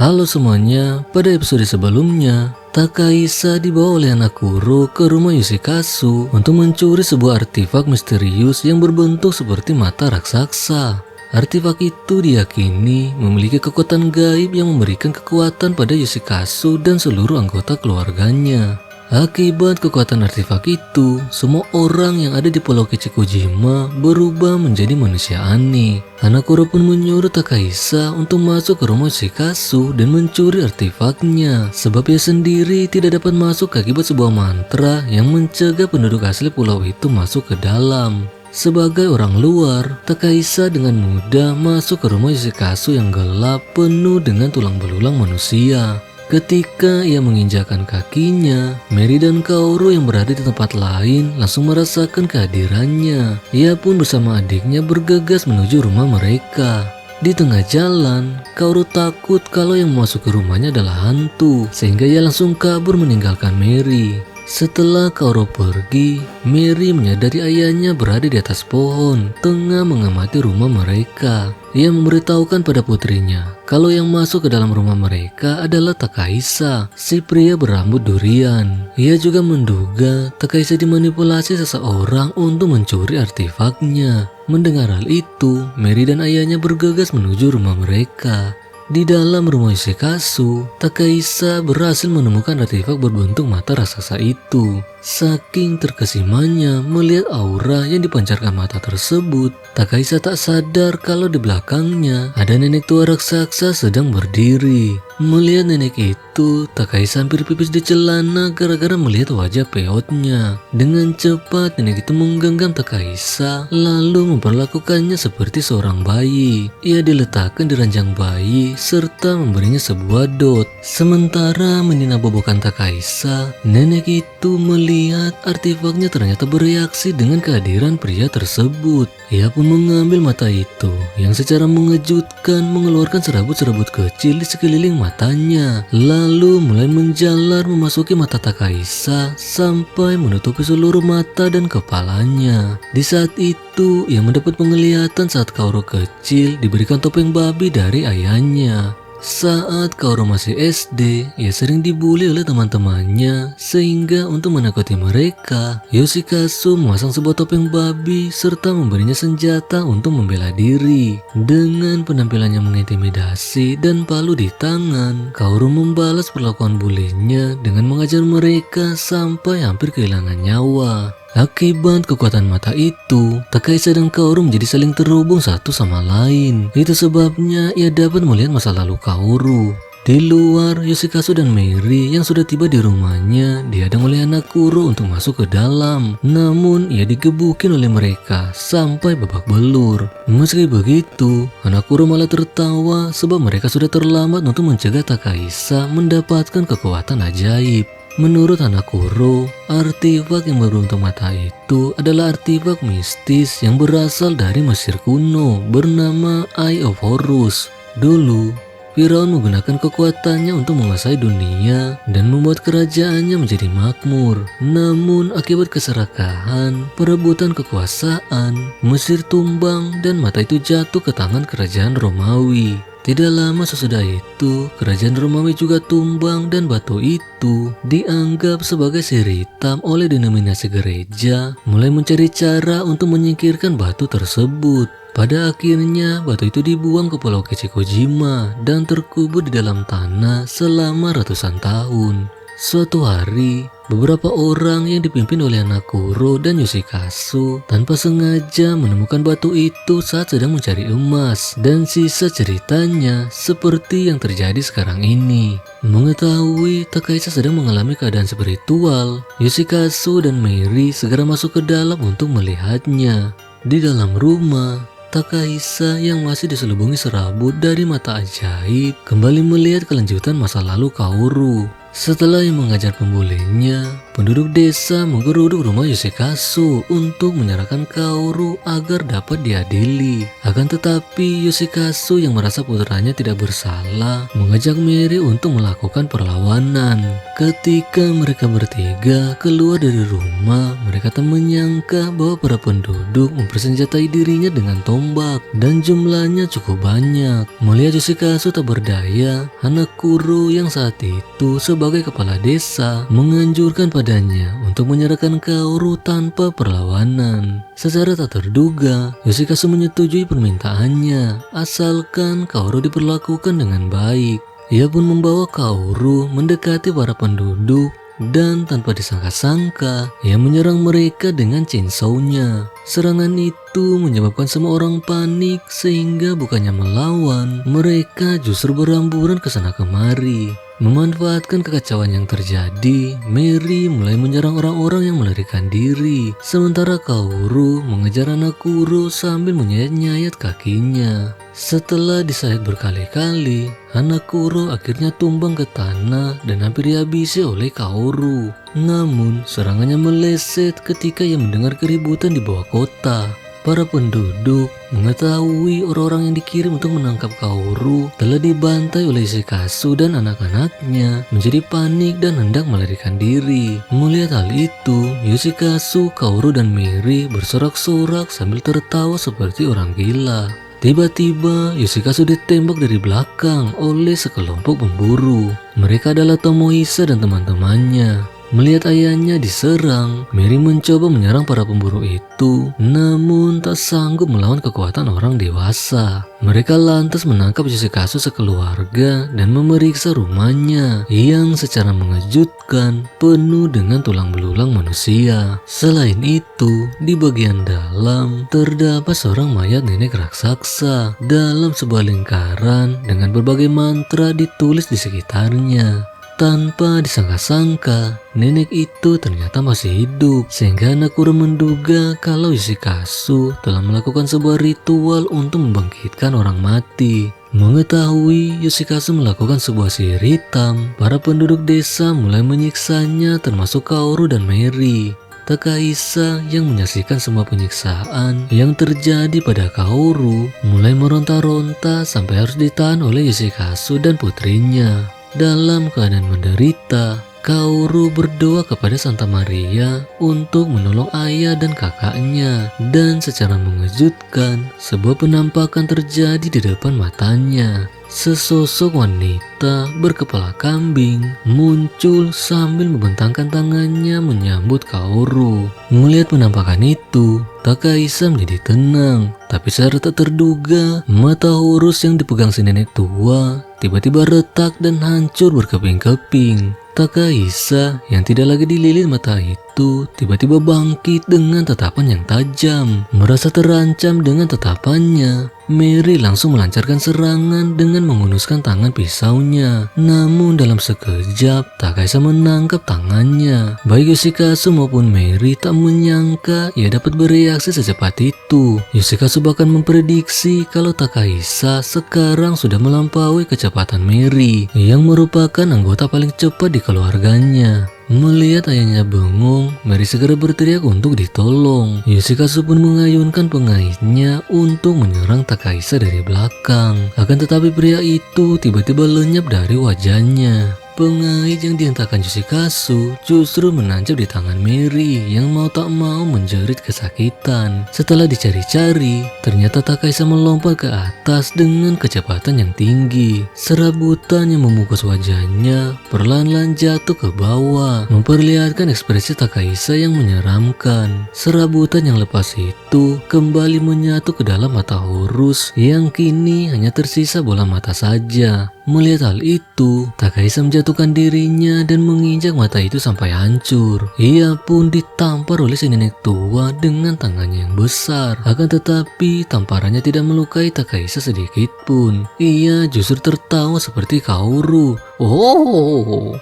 Halo semuanya, pada episode sebelumnya, Takaisa dibawa oleh anak Kuro ke rumah Yoshikazu untuk mencuri sebuah artefak misterius yang berbentuk seperti mata raksasa. Artefak itu diyakini memiliki kekuatan gaib yang memberikan kekuatan pada Yoshikazu dan seluruh anggota keluarganya. Akibat kekuatan artefak itu, semua orang yang ada di Pulau Kichikojima berubah menjadi manusia aneh. Hanakuro pun menyuruh Takaisa untuk masuk ke rumah Yoshikazu dan mencuri artefaknya, sebab ia sendiri tidak dapat masuk akibat sebuah mantra yang mencegah penduduk asli pulau itu masuk ke dalam. Sebagai orang luar, Takaisa dengan mudah masuk ke rumah Yoshikazu yang gelap penuh dengan tulang belulang manusia. Ketika ia menginjakkan kakinya, Mary dan Kaoru yang berada di tempat lain langsung merasakan kehadirannya. Ia pun bersama adiknya bergegas menuju rumah mereka. Di tengah jalan, Kaoru takut kalau yang memasuki rumahnya adalah hantu, sehingga ia langsung kabur meninggalkan Mary. Setelah Kaoru pergi, Mary menyadari ayahnya berada di atas pohon, tengah mengamati rumah mereka. Ia memberitahukan pada putrinya kalau yang masuk ke dalam rumah mereka adalah Takaisa, si pria berambut durian. Ia juga menduga Takaisa dimanipulasi seseorang untuk mencuri artefaknya. Mendengar hal itu, Mary dan ayahnya bergegas menuju rumah mereka. Di dalam rumah Yoshikazu, Takaisa berhasil menemukan artefak berbentuk mata raksasa itu. Saking terkesimanya melihat aura yang dipancarkan mata tersebut, Takaisa tak sadar kalau di belakangnya ada nenek tua raksasa sedang berdiri. Melihat nenek itu, Takaisa hampir pipis di celana gara-gara melihat wajah peotnya. Dengan cepat nenek itu menggenggam Takaisa lalu memperlakukannya seperti seorang bayi. Ia diletakkan di ranjang bayi serta memberinya sebuah dot. Sementara menina bobokan Takaisa, nenek itu melihat artefaknya ternyata bereaksi dengan kehadiran pria tersebut. Ia pun mengambil mata itu yang secara mengejutkan mengeluarkan serabut-serabut kecil di sekeliling matanya, lalu mulai menjalar memasuki mata Takaisa sampai menutupi seluruh mata dan kepalanya. Di saat itu ia mendapat penglihatan saat Kaoru kecil diberikan topeng babi dari ayahnya. Saat Kaoru masih SD, ia sering dibully oleh teman-temannya, sehingga untuk menakuti mereka, Yoshikazu memasang sebuah topeng babi serta memberinya senjata untuk membela diri. Dengan penampilannya mengintimidasi dan palu di tangan, Kaoru membalas perlakuan bulinya dengan mengajar mereka sampai hampir kehilangan nyawa. Akibat kekuatan mata itu, Takaisa dan Kaoru menjadi saling terhubung satu sama lain. Itu sebabnya ia dapat melihat masa lalu Kaoru. Di luar, Yoshikazu dan Mary yang sudah tiba di rumahnya dihadang oleh anak Kuro untuk masuk ke dalam. Namun ia digebukin oleh mereka sampai babak belur. Meski begitu, anak Kuro malah tertawa sebab mereka sudah terlambat untuk mencegah Takaisa mendapatkan kekuatan ajaib. Menurut anak Kuro, artefak yang berbentuk mata itu adalah artefak mistis yang berasal dari Mesir kuno bernama Eye of Horus. Dulu, Firaun menggunakan kekuatannya untuk menguasai dunia dan membuat kerajaannya menjadi makmur. Namun akibat keserakahan, perebutan kekuasaan, Mesir tumbang dan mata itu jatuh ke tangan kerajaan Romawi. Tidak lama sesudah itu, kerajaan Romawi juga tumbang dan batu itu dianggap sebagai sihir hitam oleh denominasi gereja, mulai mencari cara untuk menyingkirkan batu tersebut. Pada akhirnya, batu itu dibuang ke Pulau Kichikojima dan terkubur di dalam tanah selama ratusan tahun. Suatu hari, beberapa orang yang dipimpin oleh anak Kuro dan Yoshikazu tanpa sengaja menemukan batu itu saat sedang mencari emas, dan sisa ceritanya seperti yang terjadi sekarang ini. Mengetahui Takaisa sedang mengalami keadaan spiritual, Yoshikazu dan Mary segera masuk ke dalam untuk melihatnya. Di dalam rumah, Takaisa yang masih diselubungi serabut dari mata ajaib kembali melihat kelanjutan masa lalu Kaoru. Setelah yang mengajar pembulinya, Penduduk desa menggeruduk rumah Yoshikazu untuk menyerahkan Kaoru agar dapat diadili. Akan tetapi Yoshikazu yang merasa putranya tidak bersalah mengajak Mary untuk melakukan perlawanan. Ketika mereka bertiga keluar dari rumah, mereka tak menyangka bahwa para penduduk mempersenjatai dirinya dengan tombak dan jumlahnya cukup banyak. Melihat Yoshikazu tak berdaya, Hanakuro yang saat itu sebagai kepala desa menganjurkan padanya untuk menyerahkan Kaoru tanpa perlawanan. Secara tak terduga, Yoshikazu menyetujui permintaannya asalkan Kaoru diperlakukan dengan baik. Ia pun membawa Kaoru mendekati para penduduk dan tanpa disangka-sangka ia menyerang mereka dengan chainsaw-nya. Serangan itu menyebabkan semua orang panik sehingga bukannya melawan, mereka justru beramburan ke sana kemari. Memanfaatkan kekacauan yang terjadi, Mary mulai menyerang orang-orang yang melarikan diri, sementara Kaoru mengejar Hanakuro sambil menyayat-nyayat kakinya. Setelah disayat berkali-kali, Hanakuro akhirnya tumbang ke tanah dan hampir dihabisi oleh Kaoru. Namun, serangannya meleset ketika ia mendengar keributan di bawah kota. Para penduduk mengetahui orang-orang yang dikirim untuk menangkap Kaoru telah dibantai oleh Yoshikazu dan anak-anaknya, menjadi panik dan hendak melarikan diri. Melihat hal itu, Yoshikazu, Kaoru, dan Mary bersorak-sorak sambil tertawa seperti orang gila. Tiba-tiba Yoshikazu ditembak dari belakang oleh sekelompok pemburu. Mereka adalah Tomohisa dan teman-temannya. Melihat ayahnya diserang, Mary mencoba menyerang para pemburu itu, namun tak sanggup melawan kekuatan orang dewasa. Mereka lantas menangkap Yoshikazu sekeluarga dan memeriksa rumahnya yang secara mengejutkan penuh dengan tulang belulang manusia. Selain itu, di bagian dalam terdapat seorang mayat nenek raksasa dalam sebuah lingkaran dengan berbagai mantra ditulis di sekitarnya. Tanpa disangka-sangka, nenek itu ternyata masih hidup, sehingga Hanakuro menduga kalau Yoshikazu telah melakukan sebuah ritual untuk membangkitkan orang mati. Mengetahui Yoshikazu melakukan sebuah sihir hitam, para penduduk desa mulai menyiksanya termasuk Kaoru dan Mary. Takahisa yang menyaksikan semua penyiksaan yang terjadi pada Kaoru mulai meronta-ronta sampai harus ditahan oleh Yoshikazu dan putrinya. Dalam keadaan menderita, Kaoru berdoa kepada Santa Maria untuk menolong ayah dan kakaknya, dan secara mengejutkan, sebuah penampakan terjadi di depan matanya. Sesosok wanita berkepala kambing muncul sambil membentangkan tangannya menyambut Kaoru. Melihat penampakan itu, Takahisa menjadi tenang, tapi secara tak terduga, mata Horus yang dipegang si nenek tua tiba-tiba retak dan hancur berkeping-keping. Takahisa yang tidak lagi dililit mata itu tiba-tiba bangkit dengan tatapan yang tajam. Merasa terancam dengan tatapannya, Mary langsung melancarkan serangan dengan menghunuskan tangan pisaunya. Namun dalam sekejap, Takahisa menangkap tangannya. Baik Yoshikazu maupun Mary tak menyangka ia dapat bereaksi secepat itu. Yoshikazu bahkan memprediksi kalau Takahisa sekarang sudah melampaui kecepatan Mary, yang merupakan anggota paling cepat di keluarganya. Melihat ayahnya bengong, Mary segera berteriak untuk ditolong. Yoshikazu pun mengayunkan pengaitnya untuk menyerang Takahisa dari belakang. Akan tetapi pria itu tiba-tiba lenyap dari wajahnya. Pengait yang dihentakkan Yoshikazu justru menancap di tangan Mary yang mau tak mau menjerit kesakitan. Setelah dicari-cari, ternyata Takahisa melompat ke atas dengan kecepatan yang tinggi. Serabutan yang membungkus wajahnya perlahan-lahan jatuh ke bawah, memperlihatkan ekspresi Takahisa yang menyeramkan. Serabutan yang lepas itu kembali menyatu ke dalam mata Horus yang kini hanya tersisa bola mata saja. Melihat hal itu, Takahisa menjatuhkan dirinya dan menginjak mata itu sampai hancur. Ia pun ditampar oleh si nenek tua dengan tangannya yang besar. Akan tetapi tamparannya tidak melukai Takahisa sedikit pun. Ia justru tertawa seperti Kaoru.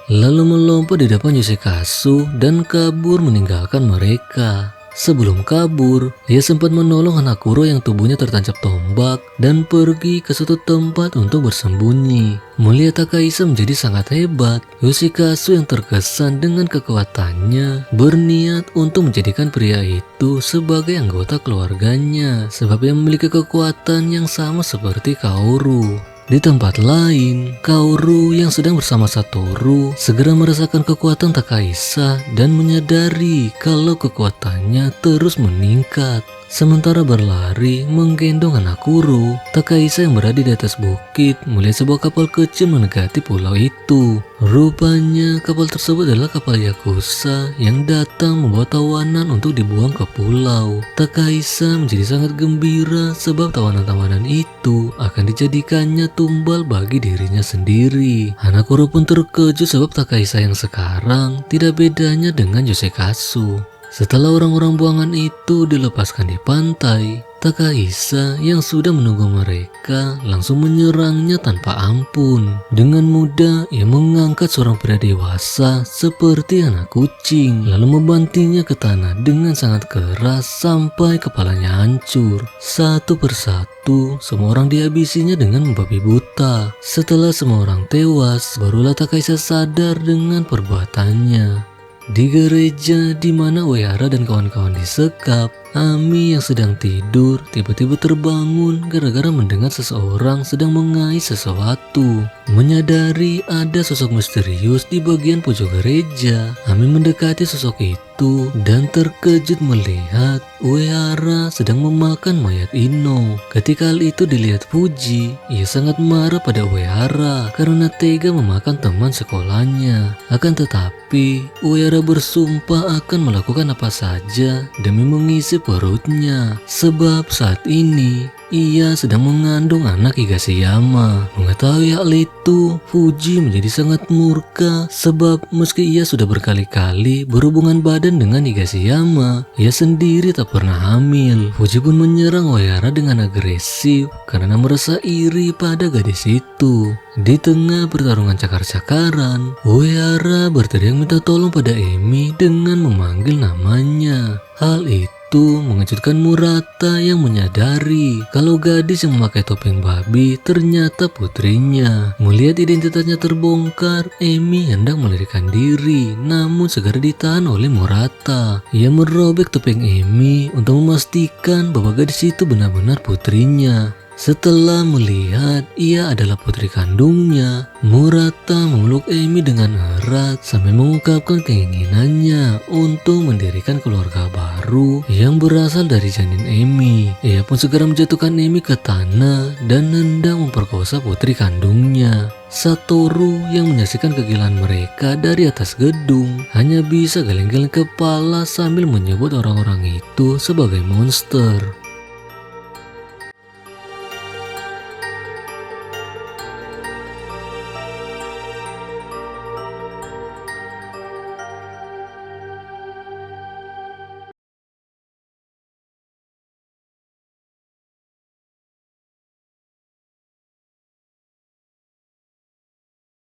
Lalu melompat di depan Yoshikazu dan kabur meninggalkan mereka. Sebelum kabur, ia sempat menolong Hanakuro yang tubuhnya tertancap tombak dan pergi ke suatu tempat untuk bersembunyi. Melihat Takaisa menjadi sangat hebat, Yoshikazu yang terkesan dengan kekuatannya berniat untuk menjadikan pria itu sebagai anggota keluarganya sebab ia memiliki kekuatan yang sama seperti Kaoru. Di tempat lain, Kaoru yang sedang bersama Satoru segera merasakan kekuatan Takaisa dan menyadari kalau kekuatannya terus meningkat. Sementara berlari menggendong Hanakuro, Takaisa yang berada di atas bukit melihat sebuah kapal kecil mendekati pulau itu. Rupanya kapal tersebut adalah kapal Yakuza yang datang membawa tawanan untuk dibuang ke pulau. Takaisa menjadi sangat gembira sebab tawanan-tawanan itu akan dijadikannya tumbal bagi dirinya sendiri. Hanakuro pun terkejut sebab Takaisa yang sekarang tidak bedanya dengan Yoshikazu. Setelah orang-orang buangan itu dilepaskan di pantai, Takaisa yang sudah menunggu mereka langsung menyerangnya tanpa ampun. Dengan mudah ia mengangkat seorang pria dewasa seperti anak kucing, lalu membantingnya ke tanah dengan sangat keras sampai kepalanya hancur. Satu persatu semua orang dihabisinya dengan membabi buta. Setelah semua orang tewas, barulah Takaisa sadar dengan perbuatannya. Di gereja di mana Uehara dan kawan-kawan disekap, Ami yang sedang tidur tiba-tiba terbangun gara-gara mendengar seseorang sedang mengais sesuatu. Menyadari ada sosok misterius di bagian pojok gereja, Ami mendekati sosok itu dan terkejut melihat Uehara sedang memakan mayat Ino. Ketika hal itu dilihat Fuji, ia sangat marah pada Uehara karena tega memakan teman sekolahnya. Akan tetapi, Uehara bersumpah akan melakukan apa saja demi mengisi perutnya, sebab saat ini ia sedang mengandung anak Higashiyama. Mengetahui hal itu, Fuji menjadi sangat murka sebab meski ia sudah berkali-kali berhubungan badan dengan Higashiyama, ia sendiri tak pernah hamil. Fuji pun menyerang Uehara dengan agresif karena merasa iri pada gadis itu. Di tengah pertarungan cakar-cakaran, Uehara berteriak minta tolong pada Emi dengan memanggil namanya. Hal itu mengejutkan Murata yang menyadari kalau gadis yang memakai topeng babi ternyata putrinya. Melihat identitasnya terbongkar, Emi hendak melarikan diri, namun segera ditahan oleh Murata. Ia merobek topeng Emi untuk memastikan bahwa gadis itu benar-benar putrinya. Setelah melihat ia adalah putri kandungnya, Murata memeluk Emi dengan erat sampai mengungkapkan keinginannya untuk mendirikan keluarga baru yang berasal dari janin Emi. Ia pun segera menjatuhkan Emi ke tanah dan hendak memperkosa putri kandungnya. Satoru yang menyaksikan kegilaan mereka dari atas gedung hanya bisa geleng-geleng kepala sambil menyebut orang-orang itu sebagai monster.